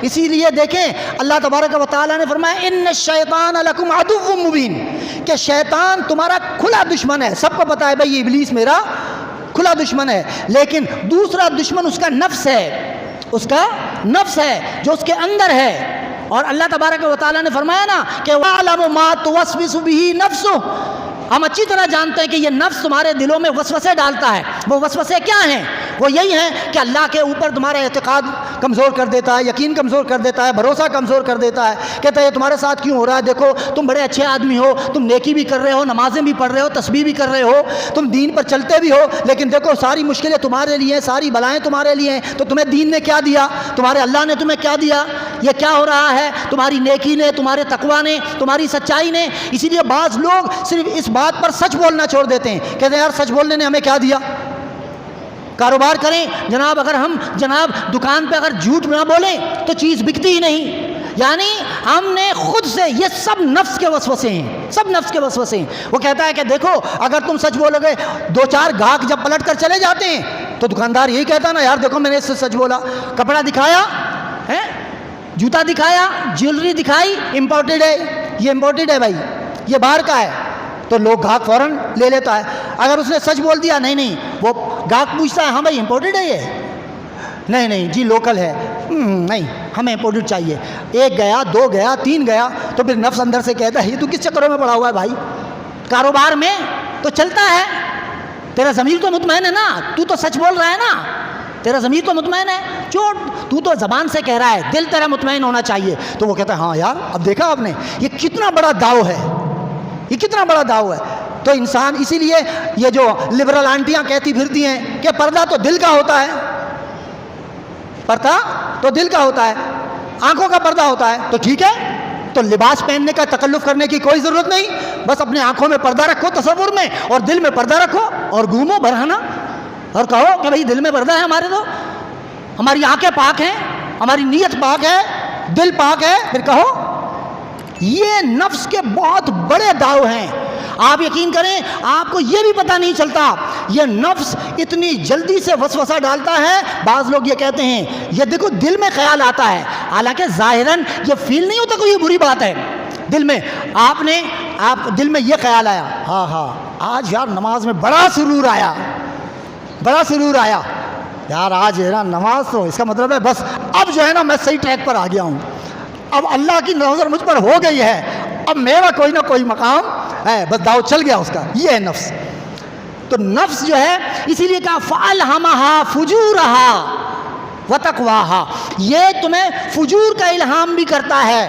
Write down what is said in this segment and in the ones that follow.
اسی لیے دیکھیں اللہ تبارک و تعالیٰ نے فرمایا ان الشیطان لکم عدو مبین، کہ شیطان تمہارا کھلا دشمن ہے۔ سب کو پتا ہے بھئی ابلیس میرا کھلا دشمن ہے، لیکن دوسرا دشمن اس کا نفس ہے، اس کا نفس ہے جو اس کے اندر ہے۔ اور اللہ تبارک و تعالیٰ نے فرمایا نا کہ وَعْلَمُ مَا تُوَسْوِسُ بِهِ نَفْسُهُ، ہم اچھی طرح جانتے ہیں کہ یہ نفس تمہارے دلوں میں وسوسے ڈالتا ہے۔ وہ وسوسے کیا ہیں؟ وہ یہی ہیں کہ اللہ کے اوپر تمہارا اعتقاد کمزور کر دیتا ہے، یقین کمزور کر دیتا ہے، بھروسہ کمزور کر دیتا ہے۔ کہتا ہے یہ تمہارے ساتھ کیوں ہو رہا ہے؟ دیکھو تم بڑے اچھے آدمی ہو، تم نیکی بھی کر رہے ہو، نمازیں بھی پڑھ رہے ہو، تسبیح بھی کر رہے ہو، تم دین پر چلتے بھی ہو، لیکن دیکھو ساری مشکلیں تمہارے لیے ہیں، ساری بلائیں تمہارے لیے ہیں، تو تمہیں دین نے کیا دیا؟ تمہارے اللہ نے تمہیں کیا دیا؟ یہ کیا ہو رہا ہے؟ تمہاری نیکی نے، تمہارے تقویٰ نے، تمہاری سچائی نے۔ اسی لیے بعض لوگ صرف اس بات پر سچ بولنا چھوڑ دیتے ہیں، کہتے ہیں یار سچ بولنے نے ہمیں کیا دیا؟ کاروبار کریں جناب، اگر ہم جناب دکان پہ اگر جھوٹ نہ بولیں تو چیز بکتی ہی نہیں۔ یعنی ہم نے خود سے، یہ سب نفس کے وسوسے ہیں، سب نفس کے وسوسے ہیں۔ وہ کہتا ہے کہ دیکھو اگر تم سچ بولو گے، دو چار گاہک جب پلٹ کر چلے جاتے ہیں تو دکاندار یہی کہتا ہے نا، یار دیکھو میں نے اس سے سچ بولا، کپڑا دکھایا ہے، جوتا دکھایا، جیولری دکھائی، امپورٹڈ ہے، یہ امپورٹڈ ہے بھائی، یہ باہر کا ہے، تو لوگ گاہک فوراً لے لیتا ہے۔ اگر اس نے سچ بول دیا نہیں نہیں، وہ گاہک پوچھتا ہے ہاں بھائی امپورٹڈ ہے یہ؟ نہیں نہیں جی لوکل ہے، نہیں ہمیں امپورٹڈ چاہیے۔ ایک گیا، دو گیا، تین گیا، تو پھر نفس اندر سے کہتا ہے یہ تو کس چکروں میں پڑا ہوا ہے بھائی؟ کاروبار میں تو چلتا ہے، تیرا ضمیر تو مطمئن ہے نا، تو تو سچ بول رہا ہے نا، تیرا ضمیر تو مطمئن ہے، تو تو زبان سے کہہ رہا ہے، دل تیرا مطمئن ہونا چاہیے۔ تو وہ کہتا ہے ہاں یار اب دیکھا آپ نے یہ کتنا بڑا داؤ ہے، یہ کتنا بڑا داؤ ہے۔ تو انسان اسی لیے یہ جو لبرل آنٹیاں کہتی پھرتی ہیں کہ پردہ تو دل کا ہوتا ہے، پردہ تو دل کا ہوتا ہے، آنکھوں کا پردہ ہوتا ہے، تو ٹھیک ہے، تو لباس پہننے کا تکلف کرنے کی کوئی ضرورت نہیں، بس اپنے آنکھوں میں پردہ رکھو تصور میں، اور دل میں پردہ رکھو اور گھومو برہنہ، اور کہو کہ بھئی دل میں پردہ ہے ہمارے، تو ہماری آنکھیں پاک ہیں، ہماری نیت پاک ہے، دل پاک ہے، پھر کہو۔ یہ نفس کے بہت بڑے داؤ ہیں۔ آپ یقین کریں آپ کو یہ بھی پتہ نہیں چلتا، یہ نفس اتنی جلدی سے وسوسہ ڈالتا ہے۔ بعض لوگ یہ کہتے ہیں یہ دیکھو دل میں خیال آتا ہے، حالانکہ ظاہراً یہ فیل نہیں ہوتا کوئی بری بات ہے دل میں۔ آپ دل میں یہ خیال آیا ہاں ہاں آج یار نماز میں بڑا سرور آیا، بڑا سرور آیا یار آج ہے نا نماز، تو اس کا مطلب ہے بس اب جو ہے نا میں صحیح ٹریک پر آ گیا ہوں، اب اللہ کی نظر مجھ پر ہو گئی ہے، اب میرا کوئی نہ کوئی مقام ہے، بس داؤ چل گیا اس کا۔ یہ ہے نفس۔ تو نفس جو ہے اسی لیے کہا فَأَلْهَمَهَا فُجُورَهَا وَتَقْوَاهَا، یہ تمہیں فجور کا الہام بھی کرتا ہے،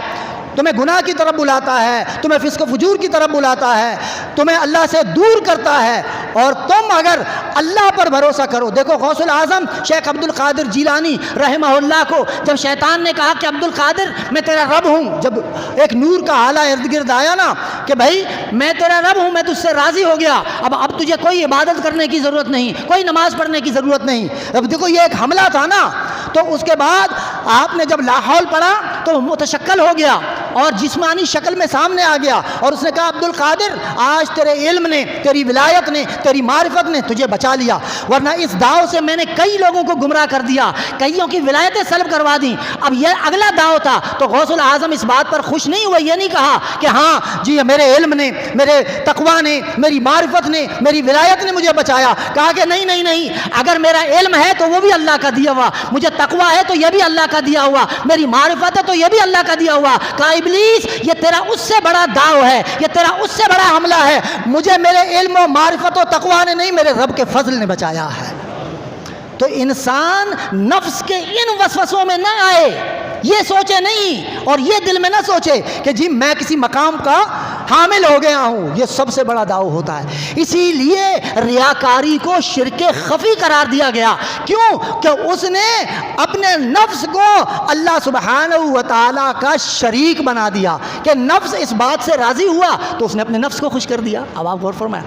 تمہیں گناہ کی طرف بلاتا ہے، تمہیں فسق و فجور کی طرف بلاتا ہے، تمہیں اللہ سے دور کرتا ہے۔ اور تم اگر اللہ پر بھروسہ کرو، دیکھو غوث العظم شیخ عبد القادر جیلانی رحمہ اللہ کو جب شیطان نے کہا کہ عبد القادر میں تیرا رب ہوں، جب ایک نور کا حالہ ارد گرد آیا نا کہ بھائی میں تیرا رب ہوں، میں تجھ سے راضی ہو گیا، اب تجھے کوئی عبادت کرنے کی ضرورت نہیں، کوئی نماز پڑھنے کی ضرورت نہیں۔ اب دیکھو یہ ایک حملہ تھا نا، تو اس کے بعد آپ نے جب لا حول پڑھا تو متشکل ہو گیا اور جسمانی شکل میں سامنے آ گیا، اور اس نے کہا عبد القادر آج تیرے علم نے، تیری ولایت نے، تیری معرفت نے تجھے بچا لیا، ورنہ اس داؤ سے میں نے کئی لوگوں کو گمراہ کر دیا، کئیوں کی ولایتیں سلب کروا دیں۔ اب یہ اگلا داؤ تھا، تو غوث العظم اس بات پر خوش نہیں ہوئے، یہ نہیں کہا کہ ہاں جی میرے علم نے، میرے تقویٰ نے، میری معرفت نے، میری ولایت نے مجھے بچایا۔ کہا کہ نہیں نہیں نہیں، اگر میرا علم ہے تو وہ بھی اللہ کا دیا ہوا، مجھے تقویٰ ہے تو یہ بھی اللہ کا دیا ہوا، میری معرفت ہے تو یہ بھی اللہ کا دیا ہوا۔ کہا ابلیس یہ تیرا اس سے بڑا داؤ ہے، یہ تیرا اس سے بڑا حملہ ہے، مجھے میرے علم و معرفت و تقویٰ نے نہیں، میرے رب کے فضل نے بچایا ہے۔ تو انسان نفس کے ان وسوسوں میں نہ آئے، یہ سوچے نہیں، اور یہ دل میں نہ سوچے کہ جی میں کسی مقام کا حامل ہو گیا ہوں، یہ سب سے بڑا داؤ ہوتا ہے۔ اسی لیے ریاکاری کو شرک خفی قرار دیا گیا، کیوں کہ اس نے اپنے نفس کو اللہ سبحانہ و تعالیٰ کا شریک بنا دیا، کہ نفس اس بات سے راضی ہوا تو اس نے اپنے نفس کو خوش کر دیا۔ اب آپ غور فرمائیں۔